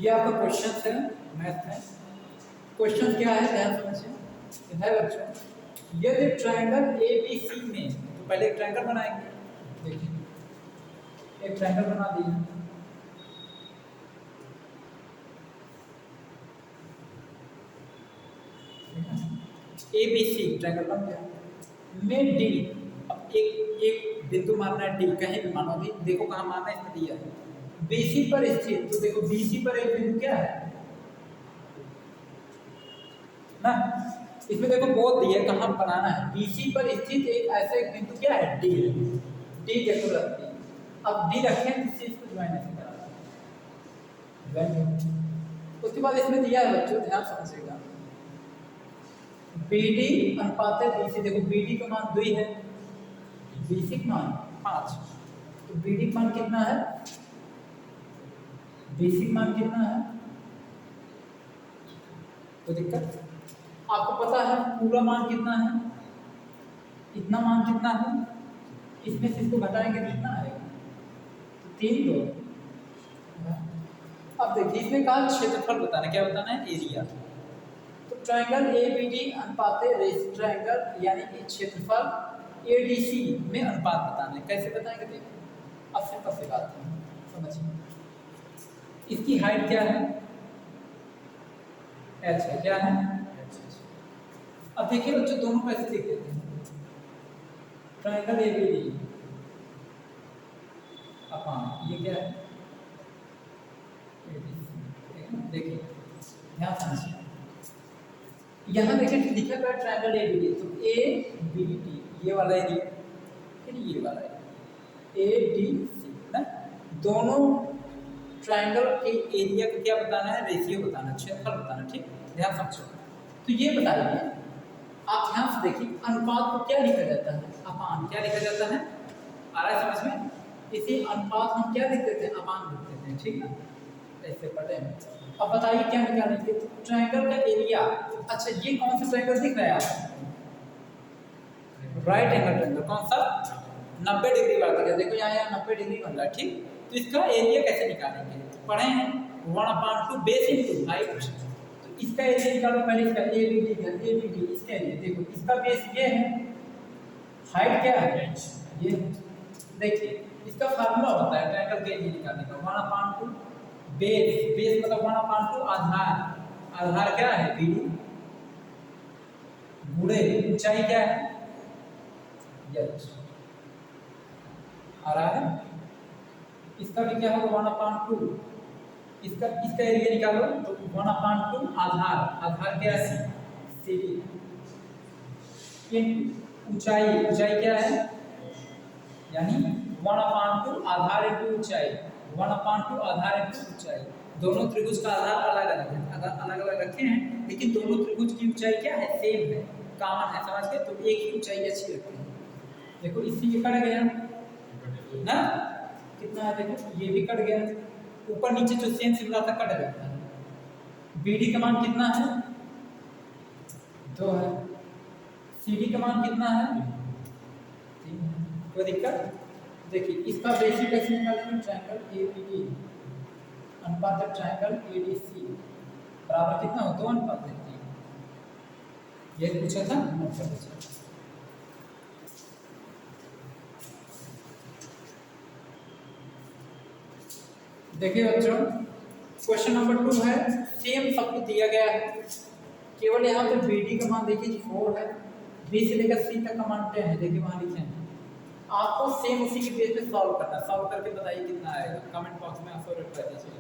ये आपका क्वेश्चन है मैथ में। क्वेश्चन क्या है ध्यान समझिए। है बच्चों, यदि ट्रायंगल ABC में, तो पहले एक ट्रायंगल बनाएंगे। देखिए एक ट्रायंगल बना दिया, ABC ट्रायंगल बन गया। में डी, अब एक बिंदु मानना है डी, कहीं भी मानो, अभी देखो कहाँ मानना है, इसमें दिया है BC पर स्थित। तो देखो BC पर एक बिंदु क्या है ना, इसमें देखो बोल दिए कहाँ बनाना है। BC पर स्थित एक ऐसा एक बिंदु क्या है, डी है। डी देखो रख दी, अब डी रखें तो इसको ज्वाइन ऐसे करा, उसके बाद इसमें दिया है बच्चों, ध्यान समझिएगा, BD अनुपात है BC। देखो BD का मान 2 है, BC का मान 5, तो BD का मान कितना है, BC का मान कितना है। तो दिक्कत आपको पता है पूरा मान कितना है, इतना मान कितना है, इसमें से इसको घटाएंगे कितना आएगा, तो 3 लो। अब देखिए इसमें कहा क्षेत्रफल बताना, क्या बताना है, एरिया। तो ट्रायंगल ABD अनुपात ट्रायंगल यानी कि क्षेत्रफल ADC में अनुपात बताना है। कैसे बताएंगे देखिए, अब सिंपल सी बात है, समझिए। इसकी हाइट क्या है, h है, क्या है। अब देखिए बच्चों दोनों को ऐसे लिख देते हैं, ट्रायंगल ABD अपान ये क्या है, देखिए ध्यान समझिए, यहाँ देखिए लिखा गया ट्रायंगल ABD, तो ABD ये वाला एरिया, फिर ये वाला एरिया ADC ना, दोनों ट्रायंगल के एरिया को क्या बताना है, रेशियो बताना, क्षेत्रफल बताना। ठीक, ध्यान समझो। तो ये बताइए, आप ध्यान से देखिए, अनुपात को क्या लिखा जाता है, अपान। क्या लिखा जाता है, आ रहा है समझ में। इसी अनुपात हम क्या लिख देते हैं, अपान लिख देते हैं। ठीक है, ऐसे पढ़े हैं। अब बताइए क्या निकालेंगे, ट्रायंगल का एरिया। अच्छा ये कौन सा ट्रायंगल दिख रहा है आपको, राइट एंगल ट्रायंगल, कौन सा, 90 डिग्री वाला दिखा, देखो यहाँ 90 डिग्री बन रहा है। ठीक, तो इसका एरिया कैसे निकालेंगे, पढ़े हैं 1/2 बेस इनटू हाइट। तो इसका एरिया निकालो पहले, इसका ABD इसका एरिया देखो, इसका बेस ये है, हाइट क्या है ये। देखिए इसका फार्मूला होता है ट्रायंगल के एरिया निकालने का, 1/2 बेस, बेस मतलब 1/2 आधार, आधार क्या है BD, गुणे ऊंचाई क्या है h, आ रहा है। इसका भी क्या होगा 1/2, इसका एरिया निकालो तो 1/2 आधार, आधार क्या है CD, ऊंचाई, ऊंचाई क्या है, यानी 1/2 आधार इंटू ऊंचाई, 1/2 आधार इंटू ऊंचाई। दोनों त्रिभुज का आधार अलग अलग है, अलग अलग रखे हैं, लेकिन दोनों त्रिभुज की ऊंचाई क्या है, सेम है, कॉमन है, समझ गए। तो एक ही ऊंचाई अच्छी रखते हैं। देखो इससे ये कट गया ना, कितना है देखो, ये भी कट गया, ऊपर नीचे जो सेम सिमिलर था कट जाता है। BD का मान कितना है, 2 है, CD का मान कितना है, 3 है। कोई दिक्कत, देखिए इसका बेसिक कैसे निकालेंगे, ट्रायंगल ABD अनुपात ट्रायंगल ADC बराबर कितना हो, 2:3। ये पूछा था, नोट कर लीजिए। देखिए बच्चों क्वेश्चन नंबर 2 है, सेम सब कुछ दिया गया है, केवल यहाँ पे BD का मान देखिए 4 है, B से लेकर C तक का मान 10 है, देखिए वहाँ लिखे हैं। आपको सेम उसी के बेस पे सॉल्व करना है, सॉल्व करके बताइए कितना आएगा, कमेंट बॉक्स में आंसर कर दीजिए।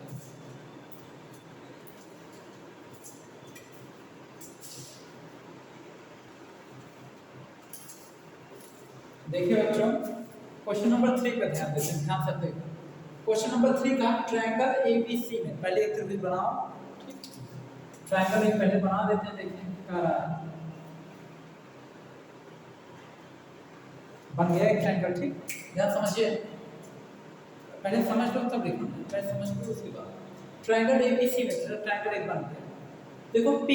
देखिए बच्चों क्वेश्चन नंबर 3 पर ध्यान देते हैं, ध्यान से देखो। क्वेश्चन नंबर 3 का ट्रायंगल ABC में पहले एक त्रिभुज बनाओ। ठीक, ट्रायंगल एक पहले बना देते हैं, देखिए क्या रहा है, बन गया एक ट्रायंगल। ठीक, ध्यान समझिए, पहले समझ लो तब लिखो, पहले समझ लो उसके बाद। ट्रायंगल ABC में ट्रायंगल एक बन गया। देखो P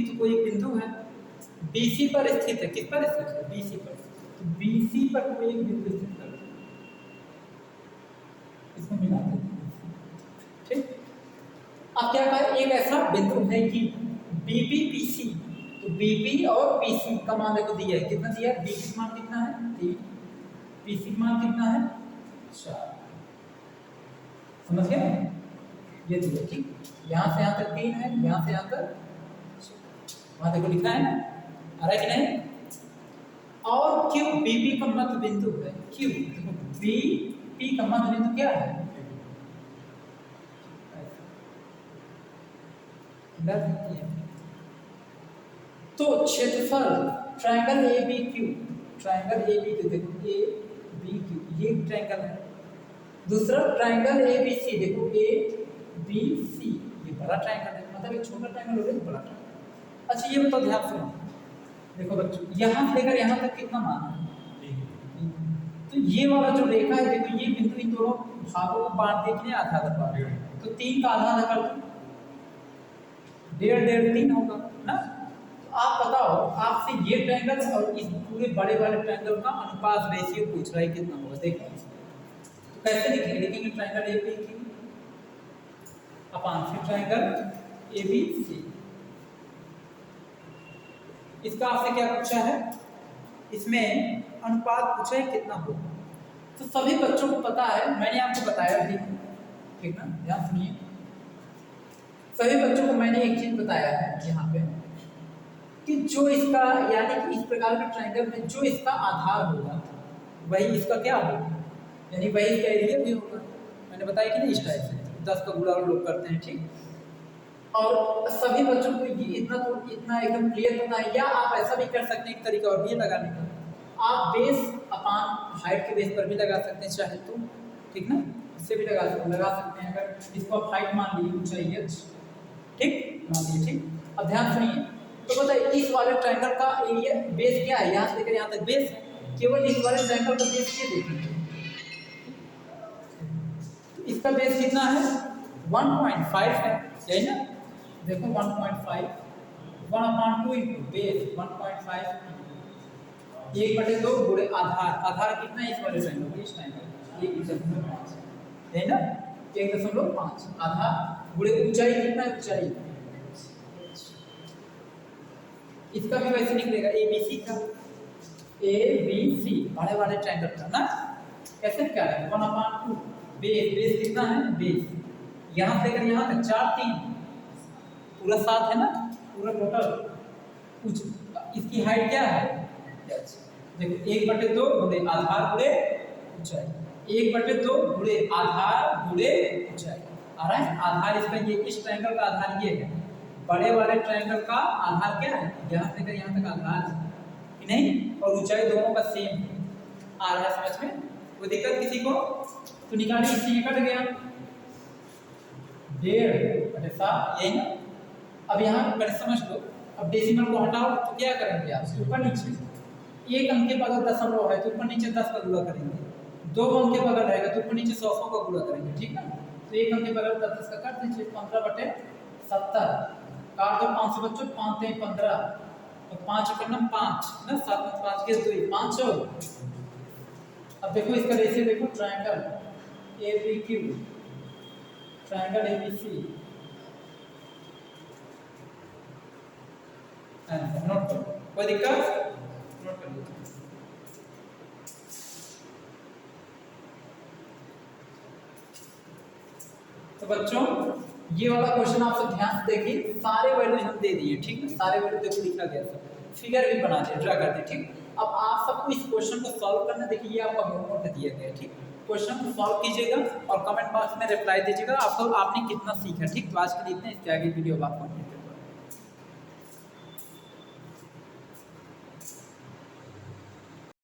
तो कोई बिंदु है, BC पर स्थित है, किस पर स्थित है, BC पर। तो BC पर कोई एक बिंदु स्थित है, इसको मिला देते हैं। ठीक, अब क्या कहा, एक ऐसा बिंदु है कि बीपी पीसी, तो बीपी और पीसी का मान देखो दिया है, कितना दिया है, बीपी मान कितना है 3, पीसी मान कितना है 4, समझ गए, ये दिया, ठीक। यहाँ से यहाँ तक 3 है, यहाँ से यहाँ तक, वहाँ देखो लिखा है ना, आ रहा है कि नहीं। और क्यू बीपी का मध्य बिंदु है, क्यू देखो बीपी का मध्य बिंदु क्या है, तो क्षेत्रफल triangle A B Q, triangle A B Q देखो ए बी क्यू, ये ट्रायंगल है। दूसरा ट्रायंगल ए बी सी, देखो ए बी सी, ये बड़ा ट्रायंगल है, मतलब एक छोटा ट्रायंगल हो गया बड़ा ट्रायंगल। अच्छा ये बताओ, ध्यान सुनो, देखो बच्चों यहाँ से लेकर यहाँ तक कितना मान है, तो ये वाला जो रेखा है देखो, ये बिंदु इन दोनों भागों को बांटने के लिए आधा आधा बांट, तो 3 का आधा आधा कर दो, 1.5 3 होगा ना। तो आप बताओ, आपसे ये ट्रायंगल और इस पूरे बड़े वाले ट्रायंगल का अनुपात रेशियो पूछ रहा है, कितना होगा देखो। तो कैसे लिखेंगे, लिखेंगे ट्रायंगल ए बी क्यू अपान से ट्रायंगल ए बी सी। इसका आपसे क्या पूछा है, इसमें अनुपात पूछा है कितना होगा। तो सभी बच्चों को पता है, मैंने आपको बताया भी, ठीक ना, ध्यान सुनिए, सभी बच्चों को मैंने एक चीज बताया है यहाँ पे कि जो इसका, यानी कि इस प्रकार के ट्रायंगल में जो इसका आधार होगा वही इसका क्या होगा, यानी वही इसका एरिया भी होगा। मैंने बताया कि नहीं, इस टाइप से 10 का गुणा लोग करते हैं, ठीक। और सभी बच्चों को ये इतना एकदम क्लियर पता है। या आप ऐसा भी कर सकते हैं, एक तरीका और भी लगाने का, आप बेस अपान हाइट के बेस पर भी लगा सकते हैं चाहे तो, ठीक ना, इससे भी लगा सकते हैं। अगर इसको आप हाइट मान लीजिए, ऊंचाई h, ठीक मान लीजिए, ठीक। अब ध्यान सुनिए, तो बताइए इस वाले ट्रायंगल का एरिया बेस क्या है, यहाँ से लेकर यहाँ तक बेस है, केवल इस वाले ट्रायंगल का बेस ये देखेंगे, इसका बेस कितना है 1.5 है, यही ना, देखो 1.5, 1/2 इंटू बेस 1.5, 1/2 गुणे आधार, आधार कितना है इस वाले ट्रायंगल का, इस ट्रायंगल 1.5 है ना, 1.5 आधार गुणे ऊंचाई कितना है, ऊंचाई इसका भी वैसे निकलेगा ABC का, ABC बड़े वाले ट्रायंगल का ना, कैसे क्या है 1/2 बेस, बेस कितना है, बेस यहाँ से लेकर यहाँ तक 4 3 पूरा 7 है ना, पूरा टोटल इसकी हाइट क्या है, देखो 1/2 गुणे आधार गुणे ऊंचाई, 1/2 गुणे आधार गुणे ऊंचाई आ रहा है। आधार इसका ये, इस ट्रायंगल का आधार ये है, बड़े वाले ट्रायंगल का आधार क्या है, यहाँ से लेकर यहाँ तक आधार है कि नहीं, और ऊंचाई दोनों का सेम आ रहा है, समझ में कोई दिक्कत किसी को, तो निकालिए, इससे ये कट गया 1.5/7 यही ना। अब यहाँ पर समझ लो, अब डेसिमल को हटाओ तो क्या करेंगे आप, ऊपर नीचे, एक अंक के बगल दशमलव है तो ऊपर नीचे 10 का गुणा करेंगे, 2 अंक के बगल रहेगा तो ऊपर नीचे 100 का गुणा करेंगे, ठीक है। तो एक अंक के बगल 10 का काट दीजिए, 15/70 काट दो, 5 से बच्चों 5 3 15 और 5 करना 5 ना, 7 में 5 के 2 5 हो। अब देखो इसका रेशियो देखो, triangle ABQ, triangle ABC, note करो, कोई दिक्कत, नोट कर लो। तो बच्चों ये वाला क्वेश्चन आप सब ध्यान से देखिए, सारे वैल्यूज हम दे दिए, ठीक है, सारे वैल्यू देखो लिखा गया था, फिगर भी बना दिया, ड्रा कर दिया, ठीक। अब आप सबको इस क्वेश्चन को सॉल्व करना, देखिए ये आपका होमवर्क दिया गया है, ठीक। क्वेश्चन को सॉल्व कीजिएगा और कमेंट बॉक्स में रिप्लाई दीजिएगा आपको, आपने कितना सीखा, ठीक। तो आज के लिए इतना, इसके आगे वीडियो आपको